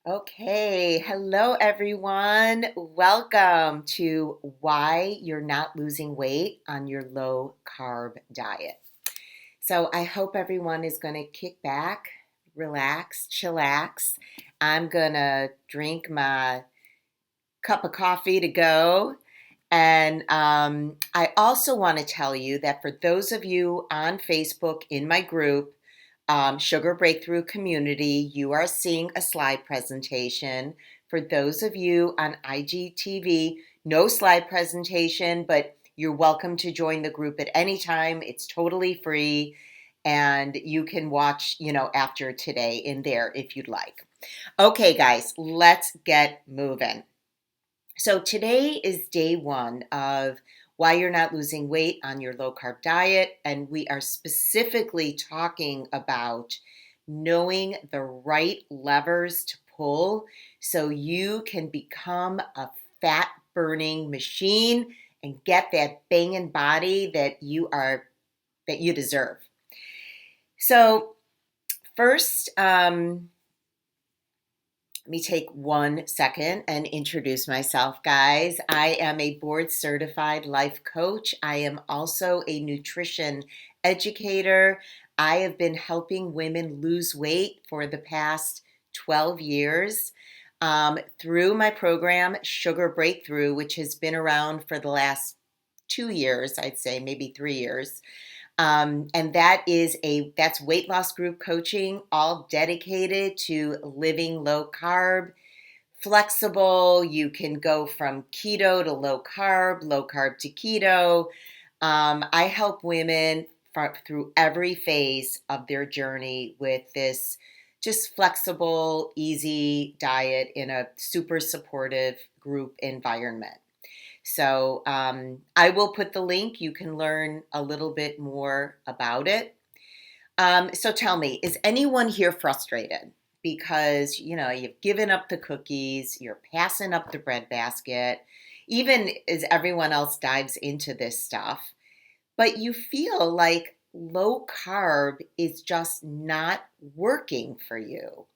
Okay, hello everyone. Welcome to Why You're Not Losing Weight on Your Low Carb Diet. So, I hope everyone is going to kick back, relax, chillax. I'm going to drink my cup of coffee to go. And I also want to tell you that for those of you on Facebook in my group, Sugar Breakthrough Community, you are seeing a slide presentation. For those of you on IGTV, no slide presentation, but you're welcome to join the group at any time. It's totally free, and you can watch, after today in there if you'd like. Okay, guys, let's get moving. So today is day one of why you're not losing weight on your low carb diet. And we are specifically talking about knowing the right levers to pull so you can become a fat burning machine and get that banging body that you deserve. So first, let me take 1 second and introduce myself, guys. I am a board certified life coach. I am also a nutrition educator. I have been helping women lose weight for the past 12 years through my program, Sugar Breakthrough, which has been around for the last 2 years, I'd say, maybe 3 years. And that's weight loss group coaching, all dedicated to living low carb, flexible. You can go from keto to low carb to keto. I help women through every phase of their journey with this just flexible, easy diet in a super supportive group environment. So I will put the link. You can learn a little bit more about it. So tell me, is anyone here frustrated? Because, you've given up the cookies, you're passing up the bread basket, even as everyone else dives into this stuff, but you feel like low carb is just not working for you.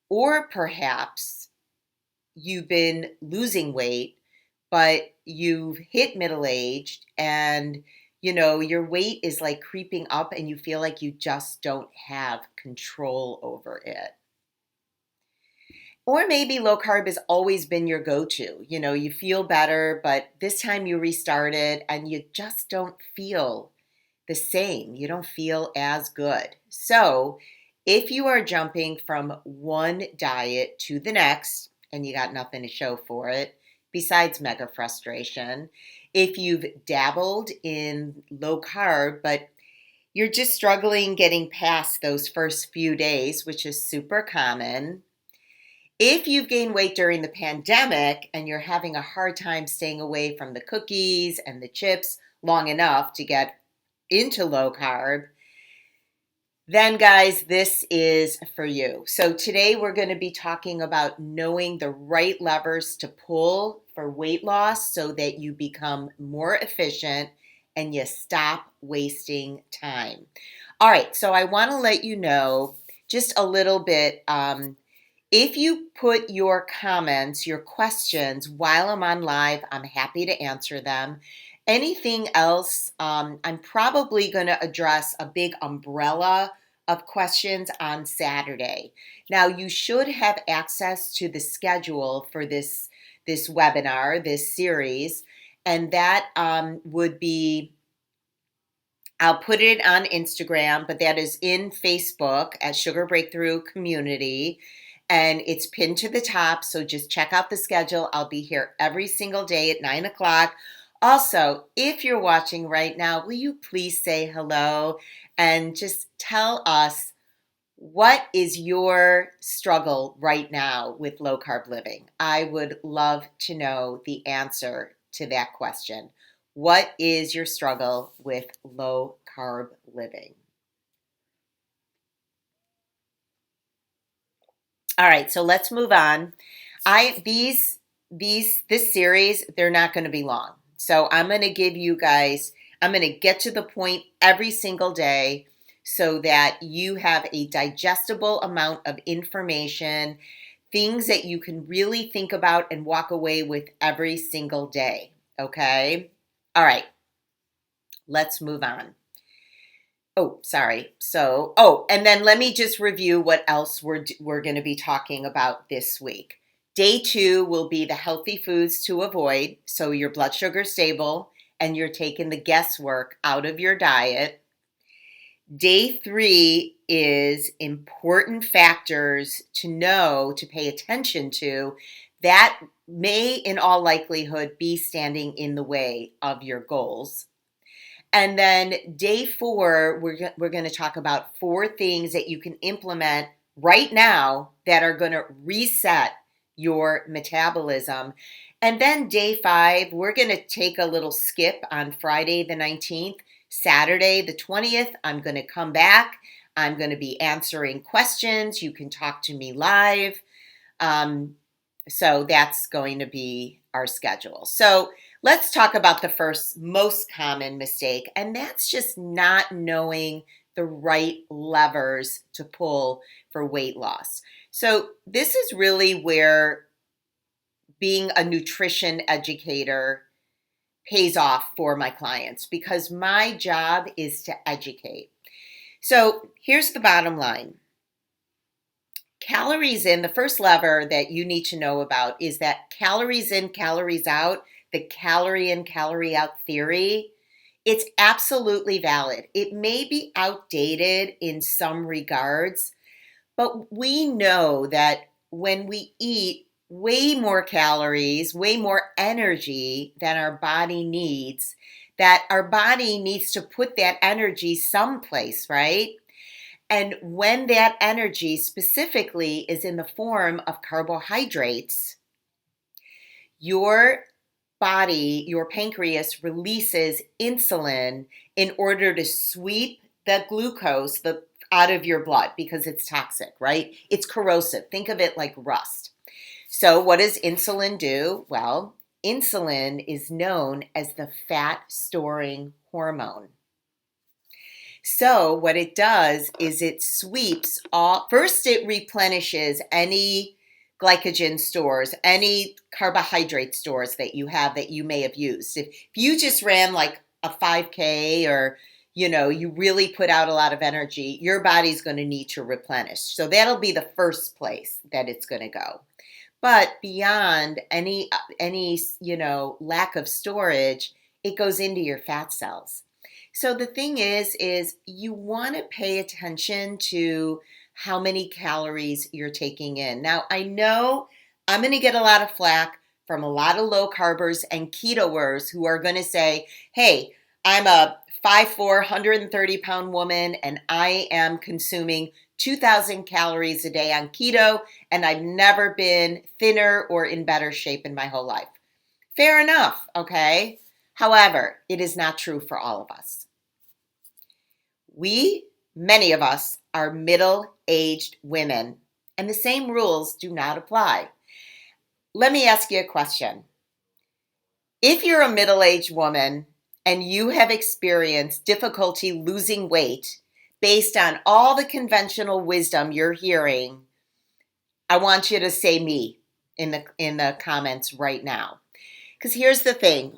Or perhaps you've been losing weight, but you've hit middle aged and your weight is like creeping up and you feel like you just don't have control over it. Or maybe low carb has always been your go-to. You feel better, but this time you restarted and you just don't feel the same. You don't feel as good. So, if you are jumping from one diet to the next and you got nothing to show for it, besides mega frustration, if you've dabbled in low carb, but you're just struggling getting past those first few days, which is super common. If you've gained weight during the pandemic and you're having a hard time staying away from the cookies and the chips long enough to get into low carb, then guys, this is for you. So today we're going to be talking about knowing the right levers to pull for weight loss so that you become more efficient and you stop wasting time. All right, so I want to let you know just a little bit. If you put your comments, your questions while I'm on live, I'm happy to answer them. Anything else, I'm probably going to address a big umbrella of questions on Saturday. Now, you should have access to the schedule for this webinar, this series, and that would be, I'll put it on Instagram, but that is in Facebook at Sugar Breakthrough Community. And it's pinned to the top, so just check out the schedule. I'll be here every single day at 9 o'clock. Also, if you're watching right now, will you please say hello and just tell us what is your struggle right now with low carb living? I would love to know the answer to that question. What is your struggle with low carb living? All right, so let's move on. This series, they're not going to be long. So I'm going to give you guys, I'm going to get to the point every single day. so that you have a digestible amount of information, things that you can really think about and walk away with every single day. Okay? All right, let's move on. Oh, sorry. And then let me just review what else we're going to be talking about this week. Day 2 will be the healthy foods to avoid, so your blood sugar stable and you're taking the guesswork out of your diet. Day 3 is important factors to know, to pay attention to, that may in all likelihood be standing in the way of your goals. And then day 4, we're going to talk about 4 things that you can implement right now that are going to reset your metabolism. And then day 5, we're going to take a little skip on Friday the 19th. Saturday the 20th, I'm going to come back. I'm going to be answering questions. You can talk to me live. So that's going to be our schedule. So let's talk about the first most common mistake, and that's just not knowing the right levers to pull for weight loss. So this is really where being a nutrition educator pays off for my clients, because my job is to educate. So here's the bottom line. Calories in, the first lever that you need to know about is that calories in, calories out, the calorie in, calorie out theory, it's absolutely valid. It may be outdated in some regards, but we know that when we eat way more calories, way more energy than our body needs, that our body needs to put that energy someplace, right? And when that energy specifically is in the form of carbohydrates, your body, your pancreas releases insulin in order to sweep the glucose out of your blood because it's toxic, right? It's corrosive. Think of it like rust. So what does insulin do? Well, insulin is known as the fat storing hormone. So what it does is it sweeps all, first it replenishes any glycogen stores, any carbohydrate stores that you have that you may have used. If you just ran like a 5K or, you really put out a lot of energy, your body's going to need to replenish. So that'll be the first place that it's going to go. But beyond any lack of storage, it goes into your fat cells. So the thing is you want to pay attention to how many calories you're taking in. Now, I know I'm going to get a lot of flack from a lot of low carbers and ketoers who are going to say, hey, I'm a 5'4", 130-pound woman, and I am consuming 2,000 calories a day on keto, and I've never been thinner or in better shape in my whole life. Fair enough, okay? However, it is not true for all of us. Many of us, are middle-aged women, and the same rules do not apply. Let me ask you a question. If you're a middle-aged woman and you have experienced difficulty losing weight based on all the conventional wisdom you're hearing, I want you to say me in the comments right now. Because here's the thing,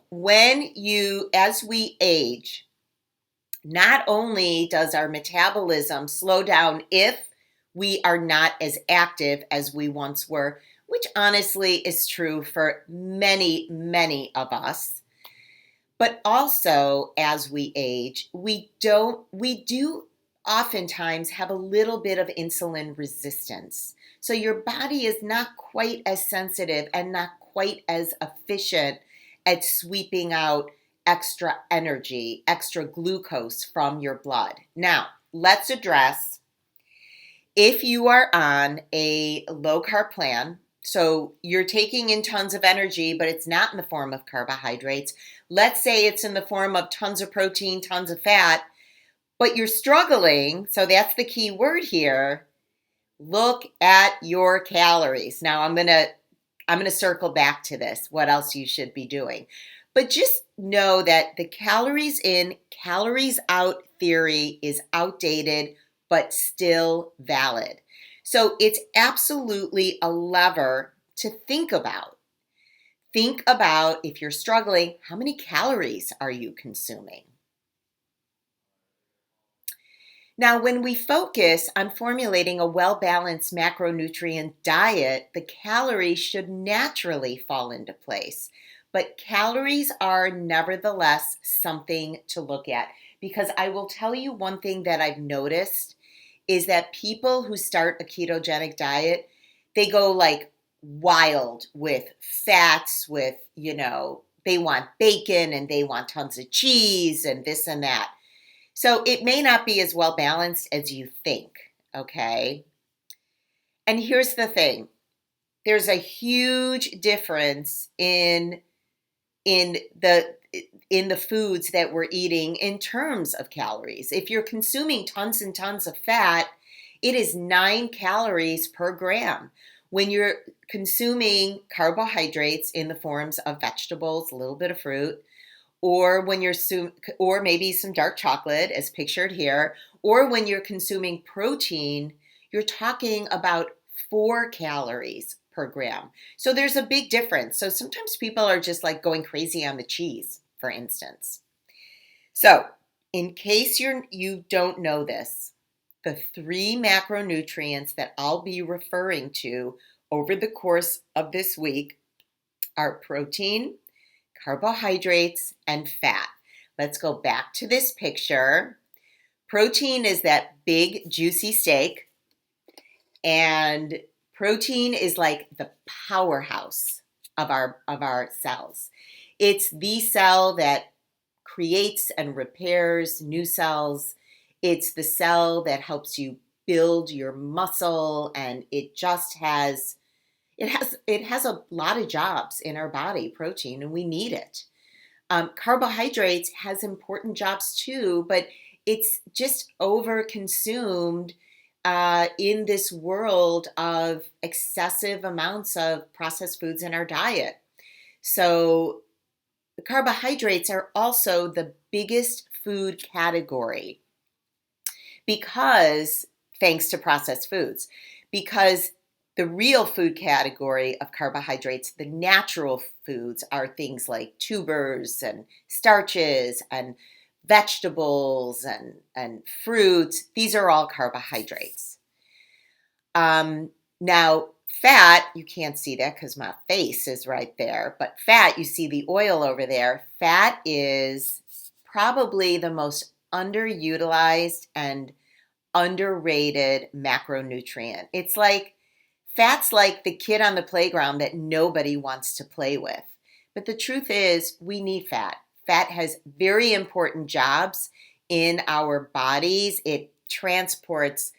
as we age, not only does our metabolism slow down if we are not as active as we once were, which honestly is true for many, many of us, but also as we age, we do oftentimes have a little bit of insulin resistance. So your body is not quite as sensitive and not quite as efficient at sweeping out extra energy, extra glucose from your blood. Now, let's address if you are on a low carb plan, so you're taking in tons of energy, but it's not in the form of carbohydrates. Let's say it's in the form of tons of protein, tons of fat, but you're struggling, so that's the key word here. Look at your calories. Now I'm going to circle back to this, what else you should be doing. But just know that the calories in, calories out theory is outdated but still valid. So it's absolutely a lever to think about. Think about, if you're struggling, how many calories are you consuming? Now, when we focus on formulating a well-balanced macronutrient diet, the calories should naturally fall into place. But calories are nevertheless something to look at, because I will tell you one thing that I've noticed is that people who start a ketogenic diet, they go like wild with fats, with, they want bacon and they want tons of cheese and this and that. So it may not be as well balanced as you think, okay? And here's the thing. There's a huge difference in the in the foods that we're eating in terms of calories. If you're consuming tons and tons of fat, it is 9 calories per gram. When you're consuming carbohydrates in the forms of vegetables, a little bit of fruit, or when you're or maybe some dark chocolate as pictured here, or when you're consuming protein, you're talking about 4 calories per gram. So there's a big difference. So sometimes people are just like going crazy on the cheese, for instance. So in case you don't know this, the 3 macronutrients that I'll be referring to over the course of this week are protein, carbohydrates, and fat. Let's go back to this picture. Protein is that big, juicy steak, and protein is like the powerhouse of our cells. It's the cell that creates and repairs new cells. It's the cell that helps you build your muscle, and it has a lot of jobs in our body, protein, and we need it. Carbohydrates has important jobs too, but it's just over consumed in this world of excessive amounts of processed foods in our diet. So the carbohydrates are also the biggest food category because, thanks to processed foods, because the real food category of carbohydrates, the natural foods, are things like tubers and starches and vegetables and fruits. These are all carbohydrates. Now, fat, you can't see that because my face is right there, but fat, you see the oil over there. Fat is probably the most underutilized and underrated macronutrient. Fat's like the kid on the playground that nobody wants to play with. But the truth is, we need fat. Fat has very important jobs in our bodies. It transports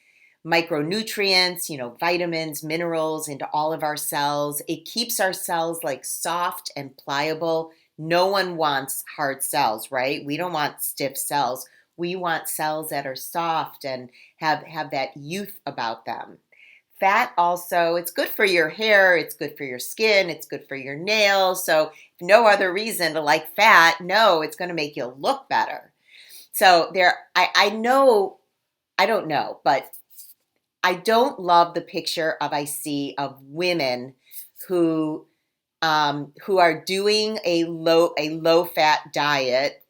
micronutrients, vitamins, minerals into all of our cells. It keeps our cells like soft and pliable. No one wants hard cells, right? We don't want stiff cells. We want cells that are soft and have that youth about them. Fat also, it's good for your hair, it's good for your skin, it's good for your nails. So if no other reason to like fat, no, it's going to make you look better. So I don't know, but I don't love the picture I see of women who are doing a low fat diet,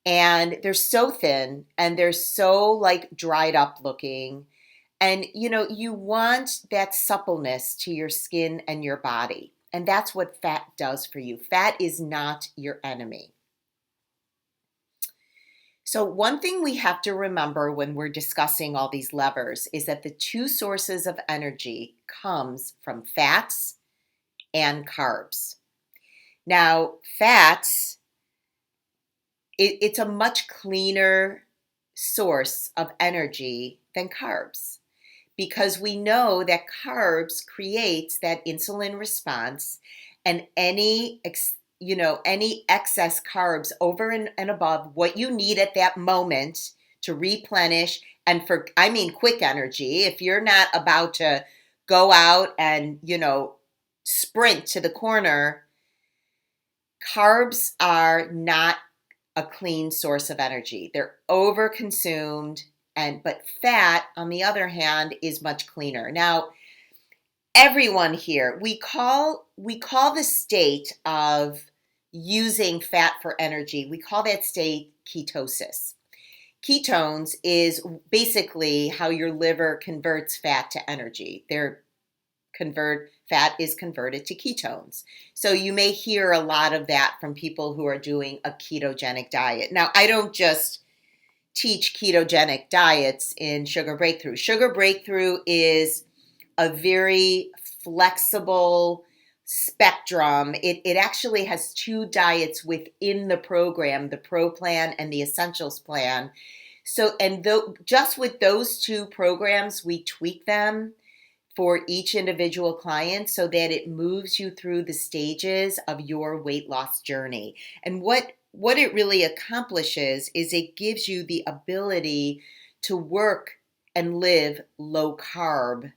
and they're so thin and they're so like dried up looking. And, you want that suppleness to your skin and your body. And that's what fat does for you. Fat is not your enemy. So one thing we have to remember when we're discussing all these levers is that the 2 sources of energy comes from fats and carbs. Now, fats, it's a much cleaner source of energy than carbs, because we know that carbs creates that insulin response, and any excess carbs over and above what you need at that moment to replenish, and quick energy. If you're not about to go out and, sprint to the corner, carbs are not a clean source of energy. They're overconsumed, but fat, on the other hand, is much cleaner. Now, everyone here, we call the state of using fat for energy, we call that state ketosis. Ketones is basically how your liver converts fat to energy. Fat is converted to ketones. So you may hear a lot of that from people who are doing a ketogenic diet. Now, I don't just teach ketogenic diets in Sugar Breakthrough. Sugar Breakthrough is a very flexible spectrum. It actually has two diets within the program, the Pro Plan and the Essentials Plan. So, just with those two programs, we tweak them for each individual client so that it moves you through the stages of your weight loss journey. And what it really accomplishes is it gives you the ability to work and live low carb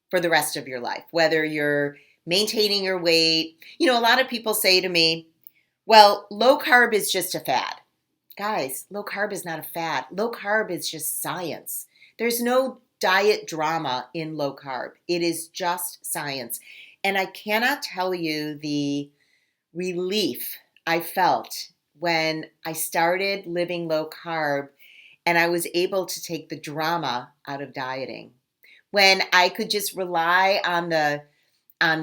for the rest of your life, whether you're maintaining your weight. A lot of people say to me, well, low carb is just a fad. Guys, low carb is not a fad. Low carb is just science. There's no diet drama in low carb. It is just science. And I cannot tell you the relief I felt when I started living low carb and I was able to take the drama out of dieting. When I could just rely on the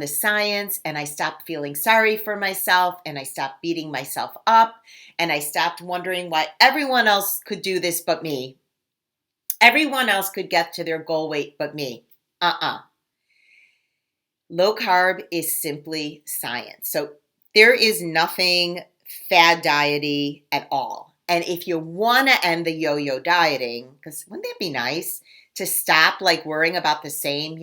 science, and I stopped feeling sorry for myself, and I stopped beating myself up, and I stopped wondering why everyone else could do this but me. Everyone else could get to their goal weight but me. Low carb is simply science. So there is nothing fad diety at all. And if you want to end the yo-yo dieting, because wouldn't that be nice to stop worrying about the same,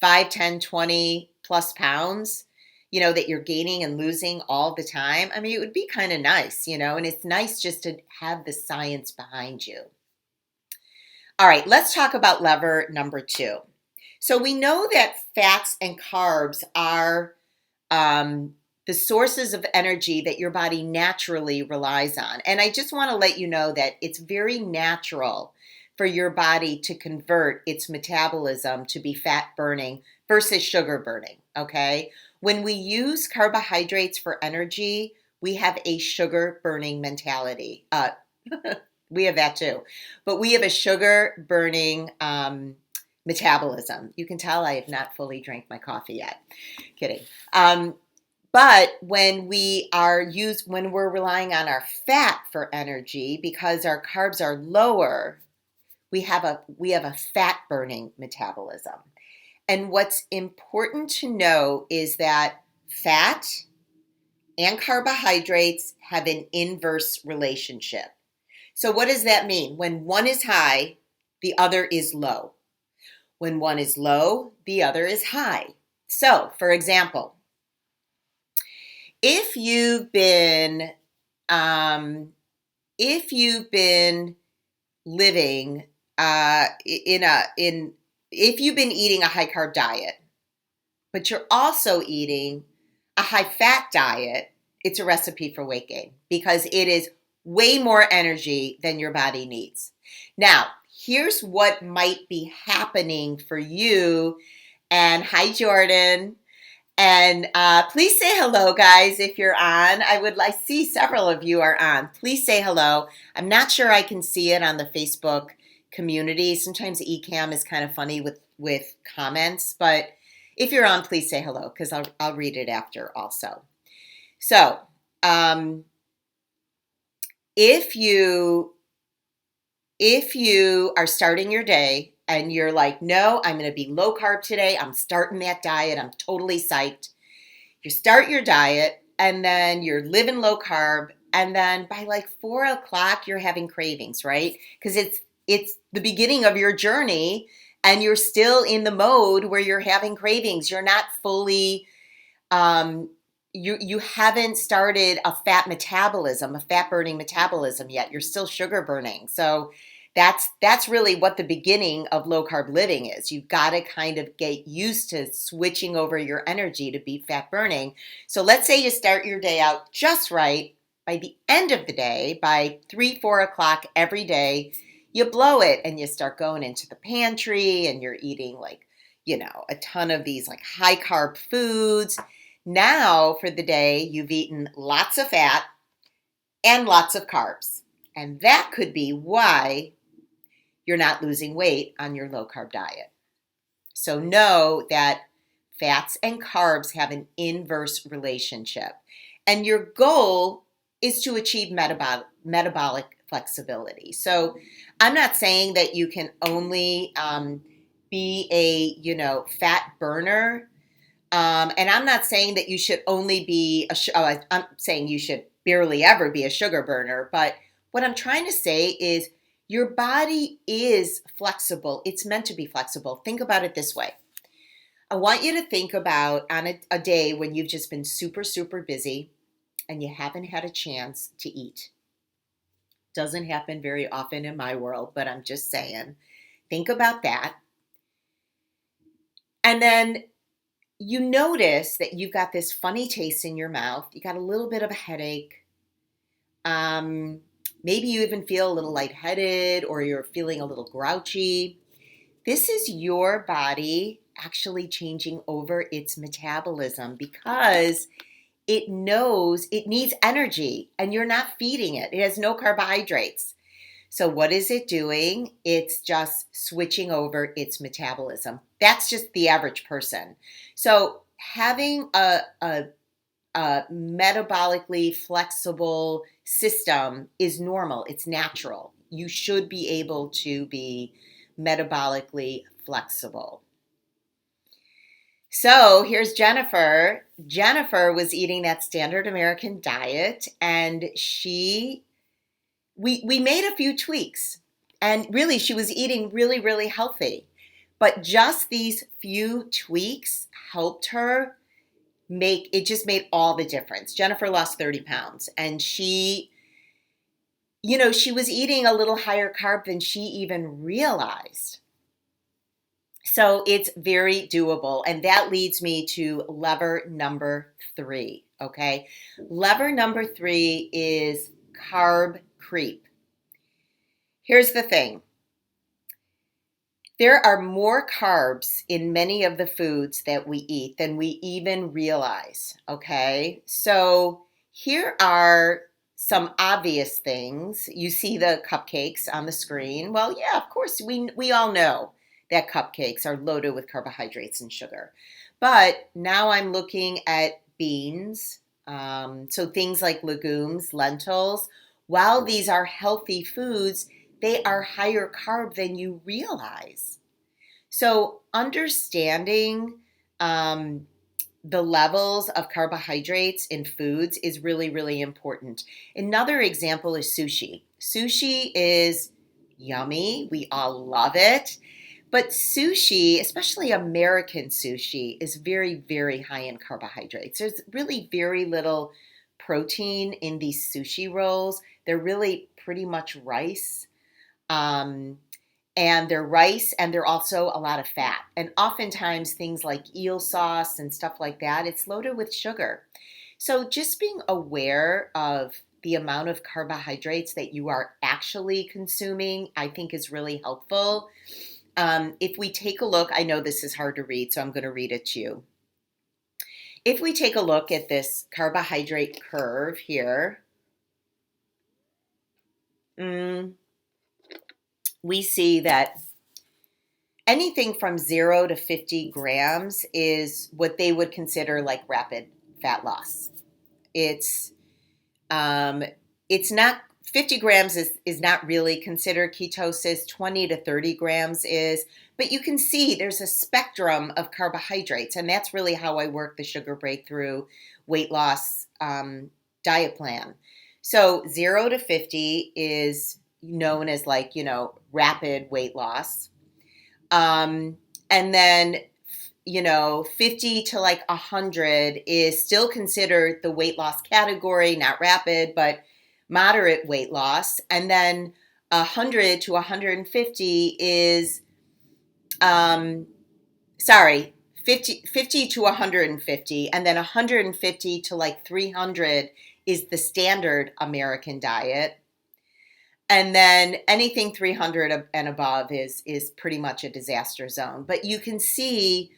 5, 10, 20 plus pounds, that you're gaining and losing all the time? I mean, it would be kind of nice, and it's nice just to have the science behind you. All right, let's talk about lever number 2. So we know that fats and carbs are the sources of energy that your body naturally relies on. And I just want to let you know that it's very natural for your body to convert its metabolism to be fat burning versus sugar burning, okay? When we use carbohydrates for energy, we have a sugar burning mentality. We have that too. But we have a sugar burning metabolism. You can tell I have not fully drank my coffee yet. Kidding. But when we're relying on our fat for energy, because our carbs are lower, we have a fat burning metabolism. And what's important to know is that fat and carbohydrates have an inverse relationship. So what does that mean? When one is high, the other is low. When one is low, the other is high. So, for example, if you've been living if you've been eating a high carb diet, but you're also eating a high fat diet, it's a recipe for weight gain because it is way more energy than your body needs. Now, here's what might be happening for you. And hi, Jordan. And please say hello, guys, if you're on. I see several of you are on. Please say hello. I'm not sure I can see it on the Facebook community. Sometimes Ecamm is kind of funny with comments, but if you're on, please say hello because I'll read it after also. So, if you are starting your day and you're like, no, I'm going to be low carb today, I'm starting that diet, I'm totally psyched. You start your diet and then you're living low carb, and then by 4 o'clock you're having cravings, right? Because it's the beginning of your journey and you're still in the mode where you're having cravings. You're not fully you haven't started a fat burning metabolism yet. You're still sugar burning. So that's really what the beginning of low carb living is. You've got to kind of get used to switching over your energy to be fat burning. So let's say you start your day out just right. by the end of the day, by 3, 4 o'clock every day, you blow it and you start going into the pantry and you're eating like, a ton of these like high carb foods. Now for the day, you've eaten lots of fat and lots of carbs. And that could be why you're not losing weight on your low carb diet. So know that fats and carbs have an inverse relationship. And your goal is to achieve metabolic flexibility. So I'm not saying that you can only be a fat burner. And I'm not saying that you should only be I'm saying you should barely ever be a sugar burner. But what I'm trying to say is your body is flexible. It's meant to be flexible. Think about it this way. I want you to think about on a day when you've just been super, super busy and you haven't had a chance to eat. Doesn't happen very often in my world, but I'm just saying. Think about that. And then you notice that you've got this funny taste in your mouth. You got a little bit of a headache. Maybe you even feel a little lightheaded or you're feeling a little grouchy. This is your body actually changing over its metabolism because it knows it needs energy and you're not feeding it. It has no carbohydrates. So what is it doing? It's just switching over its metabolism. That's just the average person. So having a metabolically flexible system is normal. It's natural. You should be able to be metabolically flexible. So here's Jennifer. Jennifer was eating that standard American diet, and we made a few tweaks. And really, she was eating really, really healthy. But just these few tweaks helped her just made all the difference. Jennifer lost 30 pounds, and she was eating a little higher carb than she even realized. So it's very doable. And that leads me to lever number 3. Okay. Lever number 3 is carb creep. Here's the thing. There are more carbs in many of the foods that we eat than we even realize. Okay. So here are some obvious things. You see the cupcakes on the screen. Well, yeah, of course, we all know that cupcakes are loaded with carbohydrates and sugar. But now I'm looking at beans, so things like legumes, lentils. While these are healthy foods, they are higher carb than you realize. So understanding the levels of carbohydrates in foods is really, really important. Another example is sushi. Sushi is yummy. We all love it. But sushi, especially American sushi, is very, very high in carbohydrates. There's really very little protein in these sushi rolls. They're really pretty much rice. And they're rice, and they're also a lot of fat. And oftentimes things like eel sauce and stuff like that, it's loaded with sugar. So just being aware of the amount of carbohydrates that you are actually consuming, I think is really helpful. If we take a look, I know this is hard to read, so I'm going to read it to you. If we take a look at this carbohydrate curve here, we see that anything from 0 to 50 grams is what they would consider like rapid fat loss. It's not 50 grams is not really considered ketosis. 20 to 30 grams is, but you can see there's a spectrum of carbohydrates, and that's really how I work the Sugar Breakthrough weight loss diet plan. So 0 to 50 is known as rapid weight loss. And then, 50 to 100 is still considered the weight loss category, not rapid, but moderate weight loss. And then 100 to 150 is, 50 to 150. And then 150 to 300 is the standard American diet. And then anything 300 and above is pretty much a disaster zone. But you can see,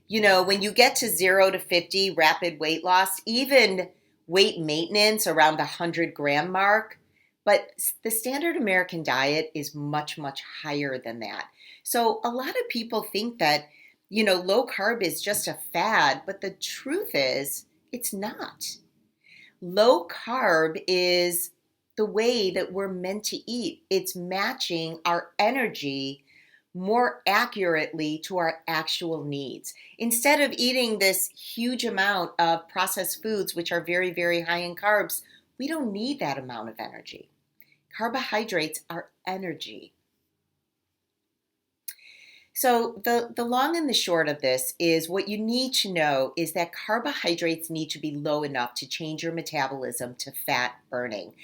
when you get to 0 to 50 rapid weight loss, even weight maintenance around the 100-gram mark, but the standard American diet is much, much higher than that. So a lot of people think that, low carb is just a fad, but the truth is it's not. Low carb is the way that we're meant to eat. It's matching our energy more accurately to our actual needs. Instead of eating this huge amount of processed foods, which are very, very high in carbs, we don't need that amount of energy. Carbohydrates are energy. So the long and the short of this is what you need to know is that carbohydrates need to be low enough to change your metabolism to fat burning.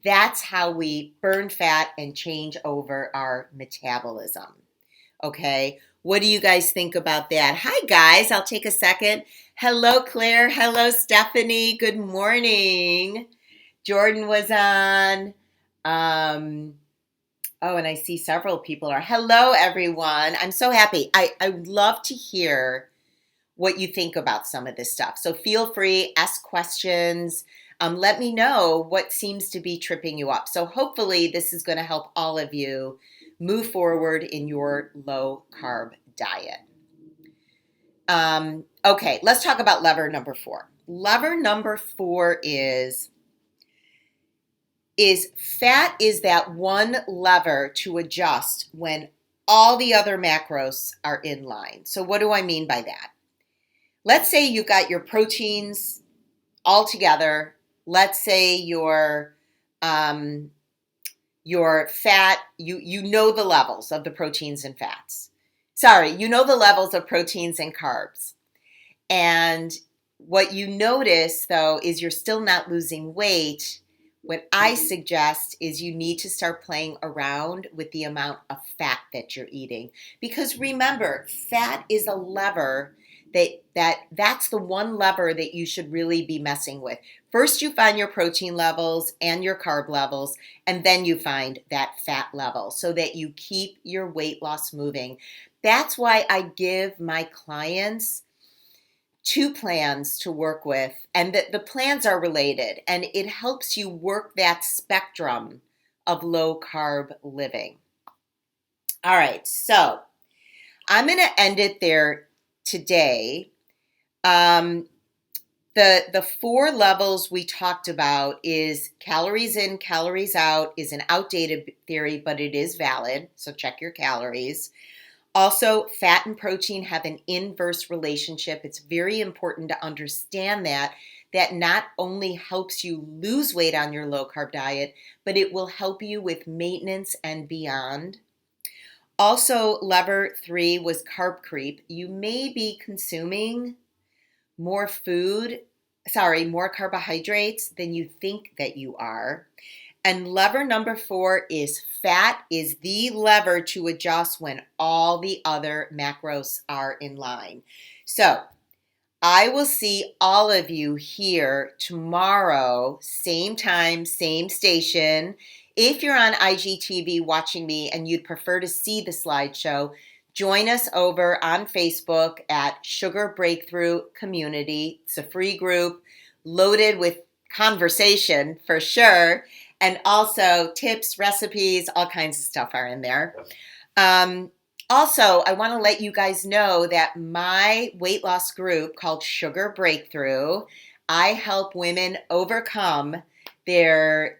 That's how we burn fat and change over our metabolism. Okay, what do you guys think about that? Hi guys, I'll take a second. Hello Claire, hello Stephanie, good morning. Jordan was on. Oh, and I see several people are. Hello, everyone. I'm so happy. I would love to hear what you think about some of this stuff. So feel free, ask questions. Let me know what seems to be tripping you up. So hopefully this is going to help all of you move forward in your low carb diet. Okay, let's talk about lever number 4. Lever number 4 is fat is that one lever to adjust when all the other macros are in line. So what do I mean by that? Let's say you got your proteins all together. Let's say your fat, you know the levels of the proteins and fats. Sorry, you know the levels of proteins and carbs. And what you notice, though, is you're still not losing weight. What I suggest is you need to start playing around with the amount of fat that you're eating. Because remember, fat is a lever that's the one lever that you should really be messing with. First, you find your protein levels and your carb levels, and then you find that fat level so that you keep your weight loss moving. That's why I give my clients 2 plans to work with, and the plans are related, and it helps you work that spectrum of low carb living. All right, so I'm going to end it there today. The 4 levels we talked about is calories in, calories out is an outdated theory, but it is valid, so check your calories. Also, fat and protein have an inverse relationship. It's very important to understand that not only helps you lose weight on your low carb diet, but it will help you with maintenance and beyond. Also, lever 3 was carb creep. You may be consuming more carbohydrates than you think that you are. And lever number 4 is fat is the lever to adjust when all the other macros are in line. So I will see all of you here tomorrow, same time, same station. If you're on IGTV watching me and you'd prefer to see the slideshow, join us over on Facebook at Sugar Breakthrough Community. It's a free group loaded with conversation for sure. And also tips, recipes, all kinds of stuff are in there. Also, I want to let you guys know that my weight loss group called Sugar Breakthrough, I help women overcome their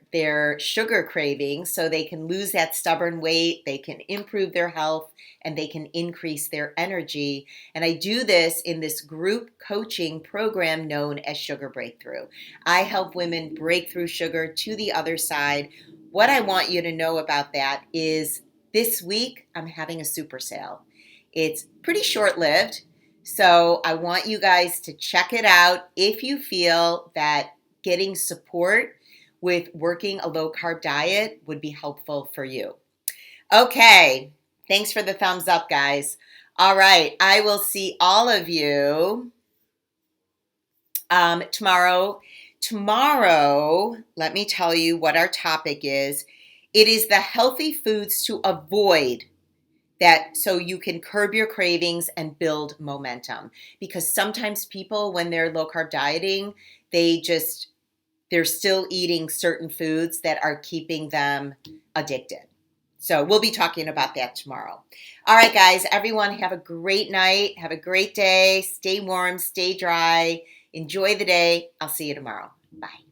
sugar cravings so they can lose that stubborn weight, they can improve their health, and they can increase their energy. And I do this in this group coaching program known as Sugar Breakthrough. I help women break through sugar to the other side. What I want you to know about that is this week I'm having a super sale. It's pretty short-lived, so I want you guys to check it out if you feel that getting support with working a low-carb diet would be helpful for you. Okay, thanks for the thumbs up, guys. All right, I will see all of you tomorrow. Tomorrow, let me tell you what our topic is. It is the healthy foods to avoid that so you can curb your cravings and build momentum. Because sometimes people, when they're low carb dieting, they're still eating certain foods that are keeping them addicted. So we'll be talking about that tomorrow. All right, guys, everyone have a great night. Have a great day. Stay warm, stay dry. Enjoy the day. I'll see you tomorrow. Bye.